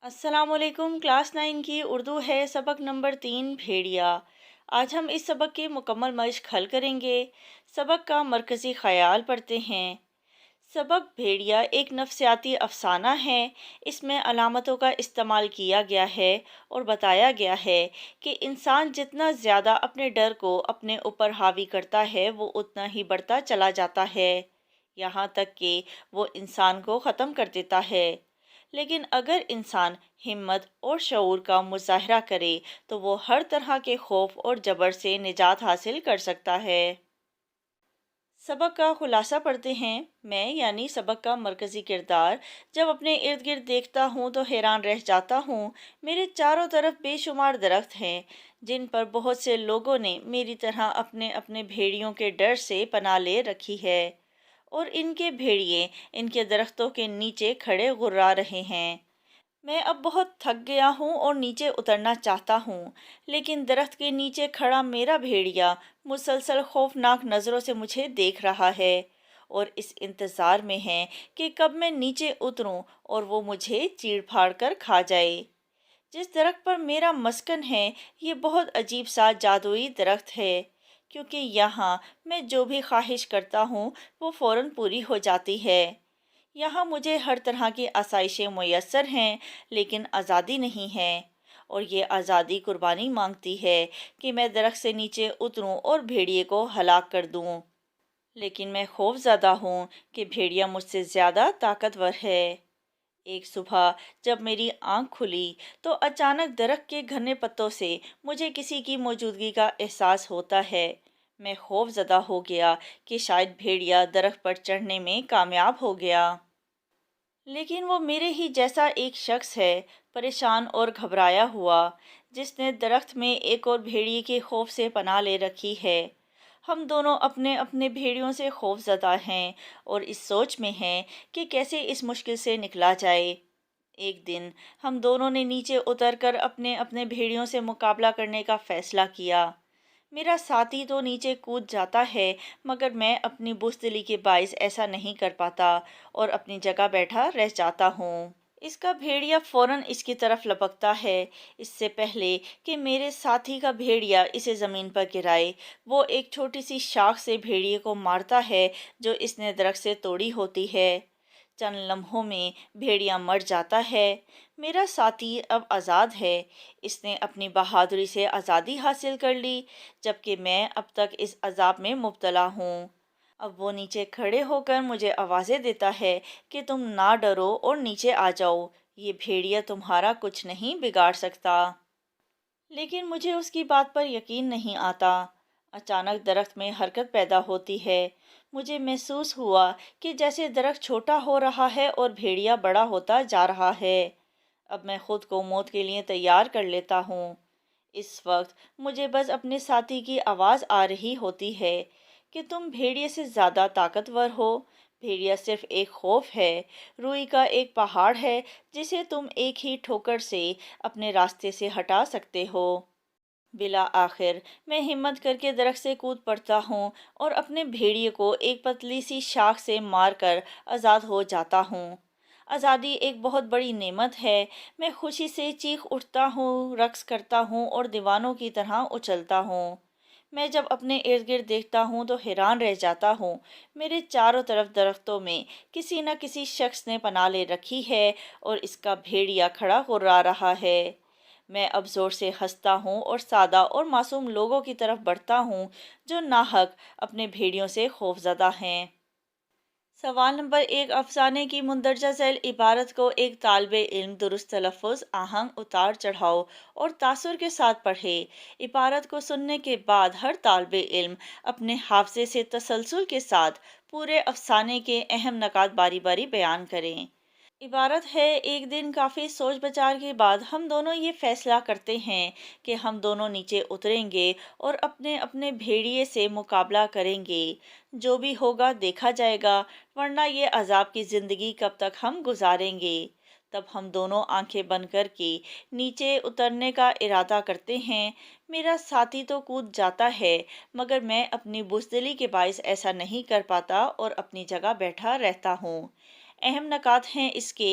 السلام علیکم، کلاس 9 کی اردو ہے، سبق نمبر 3 بھیڑیا۔ آج ہم اس سبق کی مکمل مشق حل کریں گے۔ سبق کا مرکزی خیال پڑھتے ہیں۔ سبق بھیڑیا ایک نفسیاتی افسانہ ہے۔ اس میں علامتوں کا استعمال کیا گیا ہے اور بتایا گیا ہے کہ انسان جتنا زیادہ اپنے ڈر کو اپنے اوپر حاوی کرتا ہے وہ اتنا ہی بڑھتا چلا جاتا ہے، یہاں تک کہ وہ انسان کو ختم کر دیتا ہے۔ لیکن اگر انسان ہمت اور شعور کا مظاہرہ کرے تو وہ ہر طرح کے خوف اور جبر سے نجات حاصل کر سکتا ہے۔ سبق کا خلاصہ پڑھتے ہیں۔ میں یعنی سبق کا مرکزی کردار جب اپنے ارد گرد دیکھتا ہوں تو حیران رہ جاتا ہوں۔ میرے چاروں طرف بے شمار درخت ہیں جن پر بہت سے لوگوں نے میری طرح اپنے اپنے بھیڑیوں کے ڈر سے پناہ لے رکھی ہے، اور ان کے بھیڑیے ان کے درختوں کے نیچے کھڑے غرا رہے ہیں۔ میں اب بہت تھک گیا ہوں اور نیچے اترنا چاہتا ہوں، لیکن درخت کے نیچے کھڑا میرا بھیڑیا مسلسل خوفناک نظروں سے مجھے دیکھ رہا ہے اور اس انتظار میں ہے کہ کب میں نیچے اتروں اور وہ مجھے چیڑ پھاڑ کر کھا جائے۔ جس درخت پر میرا مسکن ہے یہ بہت عجیب سا جادوئی درخت ہے، کیونکہ یہاں میں جو بھی خواہش کرتا ہوں وہ فوراً پوری ہو جاتی ہے۔ یہاں مجھے ہر طرح کی آسائشیں میسر ہیں، لیکن آزادی نہیں ہے، اور یہ آزادی قربانی مانگتی ہے کہ میں درخت سے نیچے اتروں اور بھیڑیے کو ہلاک کر دوں۔ لیکن میں خوف زدہ ہوں کہ بھیڑیا مجھ سے زیادہ طاقتور ہے۔ ایک صبح جب میری آنکھ کھلی تو اچانک درخت کے گھنے پتوں سے مجھے کسی کی موجودگی کا احساس ہوتا ہے۔ میں خوف زدہ ہو گیا کہ شاید بھیڑیا درخت پر چڑھنے میں کامیاب ہو گیا۔ لیکن وہ میرے ہی جیسا ایک شخص ہے، پریشان اور گھبرایا ہوا، جس نے درخت میں ایک اور بھیڑیے کے خوف سے پناہ لے رکھی ہے۔ ہم دونوں اپنے اپنے بھیڑیوں سے خوف زدہ ہیں اور اس سوچ میں ہیں کہ کیسے اس مشکل سے نکلا جائے۔ ایک دن ہم دونوں نے نیچے اتر کر اپنے اپنے بھیڑیوں سے مقابلہ کرنے کا فیصلہ کیا۔ میرا ساتھی تو نیچے کود جاتا ہے، مگر میں اپنی بزدلی کے باعث ایسا نہیں کر پاتا اور اپنی جگہ بیٹھا رہ جاتا ہوں۔ اس کا بھیڑیا فوراً اس کی طرف لپکتا ہے۔ اس سے پہلے کہ میرے ساتھی کا بھیڑیا اسے زمین پر گرائے، وہ ایک چھوٹی سی شاخ سے بھیڑیے کو مارتا ہے جو اس نے درخت سے توڑی ہوتی ہے۔ چند لمحوں میں بھیڑیا مر جاتا ہے۔ میرا ساتھی اب آزاد ہے، اس نے اپنی بہادری سے آزادی حاصل کر لی، جبکہ میں اب تک اس عذاب میں مبتلا ہوں۔ اب وہ نیچے کھڑے ہو کر مجھے آوازیں دیتا ہے کہ تم نہ ڈرو اور نیچے آ جاؤ، یہ بھیڑیا تمہارا کچھ نہیں بگاڑ سکتا۔ لیکن مجھے اس کی بات پر یقین نہیں آتا۔ اچانک درخت میں حرکت پیدا ہوتی ہے۔ مجھے محسوس ہوا کہ جیسے درخت چھوٹا ہو رہا ہے اور بھیڑیا بڑا ہوتا جا رہا ہے۔ اب میں خود کو موت کے لیے تیار کر لیتا ہوں۔ اس وقت مجھے بس اپنے ساتھی کی آواز آ رہی ہوتی ہے کہ تم بھیڑیے سے زیادہ طاقتور ہو۔ بھیڑیا صرف ایک خوف ہے، روئی کا ایک پہاڑ ہے جسے تم ایک ہی ٹھوکر سے اپنے راستے سے ہٹا سکتے ہو۔ بالآخر میں ہمت کر کے درخت سے کود پڑتا ہوں اور اپنے بھیڑیے کو ایک پتلی سی شاخ سے مار کر آزاد ہو جاتا ہوں۔ آزادی ایک بہت بڑی نعمت ہے۔ میں خوشی سے چیخ اٹھتا ہوں، رقص کرتا ہوں اور دیوانوں کی طرح اچھلتا ہوں۔ میں جب اپنے ارد گرد دیکھتا ہوں تو حیران رہ جاتا ہوں۔ میرے چاروں طرف درختوں میں کسی نہ کسی شخص نے پناہ لے رکھی ہے اور اس کا بھیڑیا کھڑا غرا رہا ہے۔ میں اب زور سے ہنستا ہوں اور سادہ اور معصوم لوگوں کی طرف بڑھتا ہوں جو ناحق اپنے بھیڑیوں سے خوف زدہ ہیں۔ سوال نمبر 1، افسانے کی مندرجہ ذیل عبارت کو ایک طالب علم درست تلفظ، آہنگ، اتار چڑھاؤ اور تاثر کے ساتھ پڑھے۔ عبارت کو سننے کے بعد ہر طالب علم اپنے حافظے سے تسلسل کے ساتھ پورے افسانے کے اہم نکات باری باری بیان کریں۔ عبارت ہے: ایک دن کافی سوچ بچار کے بعد ہم دونوں یہ فیصلہ کرتے ہیں کہ ہم دونوں نیچے اتریں گے اور اپنے اپنے بھیڑیے سے مقابلہ کریں گے۔ جو بھی ہوگا دیکھا جائے گا، ورنہ یہ عذاب کی زندگی کب تک ہم گزاریں گے۔ تب ہم دونوں آنکھیں بند کر کے نیچے اترنے کا ارادہ کرتے ہیں۔ میرا ساتھی تو کود جاتا ہے، مگر میں اپنی بزدلی کے باعث ایسا نہیں کر پاتا اور اپنی جگہ بیٹھا رہتا ہوں۔ اہم نکات ہیں اس کے: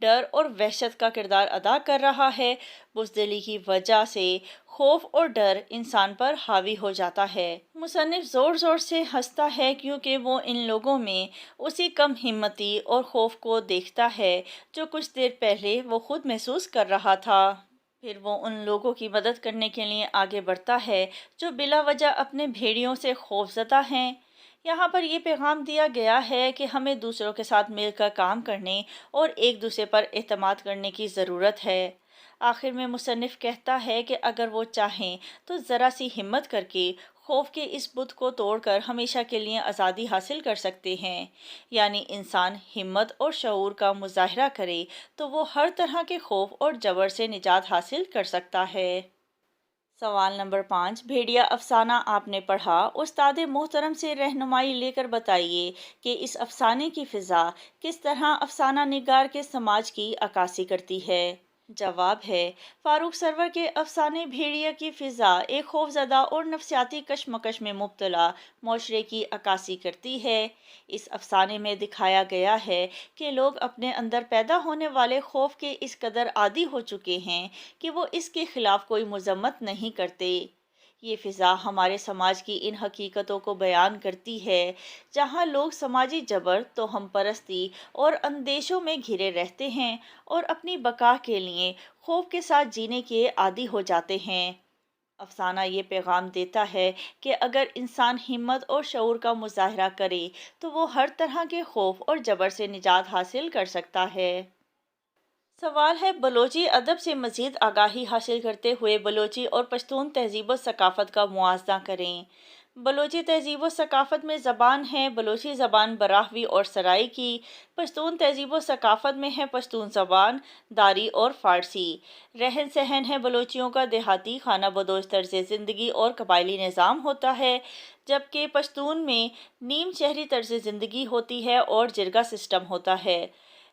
ڈر اور وحشت کا کردار ادا کر رہا ہے۔ بزدلی کی وجہ سے خوف اور ڈر انسان پر حاوی ہو جاتا ہے۔ مصنف زور زور سے ہنستا ہے کیونکہ وہ ان لوگوں میں اسی کم ہمتی اور خوف کو دیکھتا ہے جو کچھ دیر پہلے وہ خود محسوس کر رہا تھا۔ پھر وہ ان لوگوں کی مدد کرنے کے لیے آگے بڑھتا ہے جو بلا وجہ اپنے بھیڑیوں سے خوف زدہ ہیں۔ یہاں پر یہ پیغام دیا گیا ہے کہ ہمیں دوسروں کے ساتھ مل کر کام کرنے اور ایک دوسرے پر اعتماد کرنے کی ضرورت ہے۔ آخر میں مصنف کہتا ہے کہ اگر وہ چاہیں تو ذرا سی ہمت کر کے خوف کے اس بت کو توڑ کر ہمیشہ کے لیے آزادی حاصل کر سکتے ہیں۔ یعنی انسان ہمت اور شعور کا مظاہرہ کرے تو وہ ہر طرح کے خوف اور جبر سے نجات حاصل کر سکتا ہے۔ سوال نمبر 5، بھیڑیا افسانہ آپ نے پڑھا، استاد محترم سے رہنمائی لے کر بتائیے کہ اس افسانے کی فضا کس طرح افسانہ نگار کے سماج کی عکاسی کرتی ہے۔ جواب ہے، فاروق سرور کے افسانے بھیڑیا کی فضا ایک خوفزدہ اور نفسیاتی کشمکش میں مبتلا معاشرے کی عکاسی کرتی ہے۔ اس افسانے میں دکھایا گیا ہے کہ لوگ اپنے اندر پیدا ہونے والے خوف کے اس قدر عادی ہو چکے ہیں کہ وہ اس کے خلاف کوئی مذمت نہیں کرتے۔ یہ فضا ہمارے سماج کی ان حقیقتوں کو بیان کرتی ہے جہاں لوگ سماجی جبر، توہم پرستی اور اندیشوں میں گھرے رہتے ہیں اور اپنی بقا کے لیے خوف کے ساتھ جینے کے عادی ہو جاتے ہیں۔ افسانہ یہ پیغام دیتا ہے کہ اگر انسان ہمت اور شعور کا مظاہرہ کرے تو وہ ہر طرح کے خوف اور جبر سے نجات حاصل کر سکتا ہے۔ سوال ہے، بلوچی ادب سے مزید آگاہی حاصل کرتے ہوئے بلوچی اور پشتون تہذیب و ثقافت کا موازنہ کریں۔ بلوچی تہذیب و ثقافت میں زبان ہے بلوچی زبان براہوی اور سرائی کی۔ پشتون تہذیب و ثقافت میں ہے پشتون زبان، داری اور فارسی۔ رہن سہن ہے بلوچیوں کا دیہاتی خانہ بدوش طرز زندگی اور قبائلی نظام ہوتا ہے، جبکہ پشتون میں نیم شہری طرز زندگی ہوتی ہے اور جرگہ سسٹم ہوتا ہے۔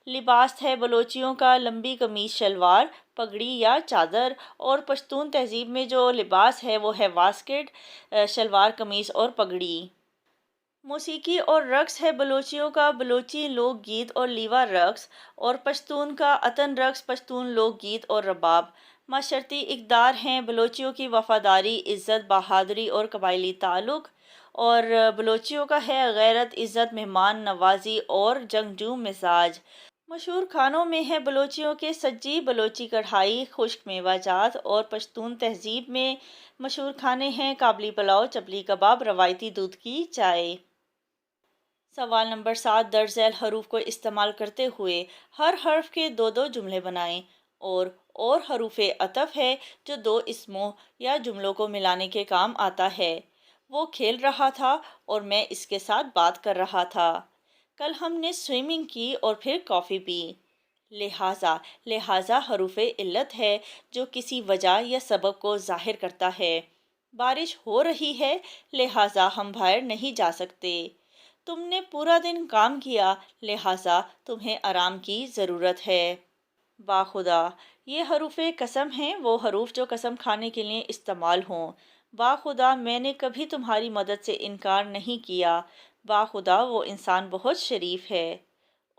لباس ہے بلوچیوں کا لمبی قمیص شلوار، پگڑی یا چادر، اور پشتون تہذیب میں جو لباس ہے وہ ہے واسکٹ، شلوار قمیص اور پگڑی۔ موسیقی اور رقص ہے بلوچیوں کا بلوچی لوک گیت اور لیوا رقص، اور پشتون کا عطن رقص، پشتون لوک گیت اور رباب۔ معاشرتی اقدار ہیں بلوچیوں کی وفاداری، عزت، بہادری اور قبائلی تعلق، اور بلوچیوں کا ہے غیرت، عزت، مہمان نوازی اور جنگجو مزاج۔ مشہور کھانوں میں ہے بلوچیوں کے سجی بلوچی کڑھائی، خشک میوہ جات، اور پشتون تہذیب میں مشہور کھانے ہیں کابلی پلاؤ، چپلی کباب، روایتی دودھ کی چائے۔ سوال نمبر 7، درج ذیل حروف کو استعمال کرتے ہوئے ہر حرف کے دو جملے بنائیں۔ اور حروف عطف ہے جو دو اسموں یا جملوں کو ملانے کے کام آتا ہے۔ وہ کھیل رہا تھا اور میں اس کے ساتھ بات کر رہا تھا۔ کل ہم نے سوئمنگ کی اور پھر کافی پی۔ لہٰذا حروف علت ہے جو کسی وجہ یا سبب کو ظاہر کرتا ہے۔ بارش ہو رہی ہے لہٰذا ہم باہر نہیں جا سکتے۔ تم نے پورا دن کام کیا لہٰذا تمہیں آرام کی ضرورت ہے۔ باخدا، یہ حروف قسم ہیں، وہ حروف جو قسم کھانے کے لیے استعمال ہوں۔ باخدا، میں نے کبھی تمہاری مدد سے انکار نہیں کیا۔ باخدا، وہ انسان بہت شریف ہے۔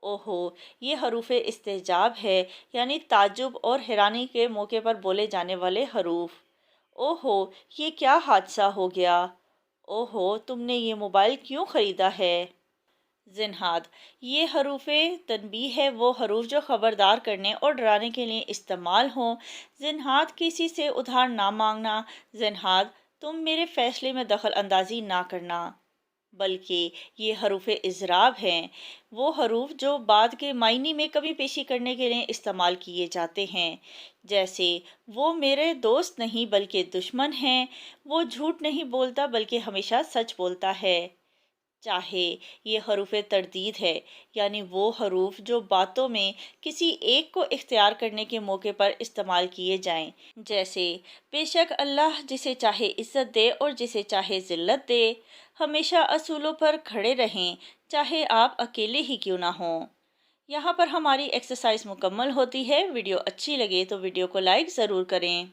اوہو، یہ حروف استعجاب ہے، یعنی تعجب اور حیرانی کے موقع پر بولے جانے والے حروف۔ اوہو، یہ کیا حادثہ ہو گیا؟ اوہو، تم نے یہ موبائل کیوں خریدا ہے؟ زنہاد، یہ حروف تنبیہ ہے، وہ حروف جو خبردار کرنے اور ڈرانے کے لیے استعمال ہوں۔ زنہاد، کسی سے ادھار نہ مانگنا۔ زنہاد، تم میرے فیصلے میں دخل اندازی نہ کرنا۔ بلکہ یہ حروف اضراب ہیں، وہ حروف جو بعد کے معنی میں کمی پیشی کرنے کے لیے استعمال کیے جاتے ہیں، جیسے وہ میرے دوست نہیں بلکہ دشمن ہیں، وہ جھوٹ نہیں بولتا بلکہ ہمیشہ سچ بولتا ہے۔ چاہے، یہ حروف تردید ہے، یعنی وہ حروف جو باتوں میں کسی ایک کو اختیار کرنے کے موقع پر استعمال کیے جائیں، جیسے بے شک اللہ جسے چاہے عزت دے اور جسے چاہے ذلت دے۔ ہمیشہ اصولوں پر کھڑے رہیں چاہے آپ اکیلے ہی کیوں نہ ہوں۔ یہاں پر ہماری ایکسرسائز مکمل ہوتی ہے۔ ویڈیو اچھی لگے تو ویڈیو کو لائک ضرور کریں۔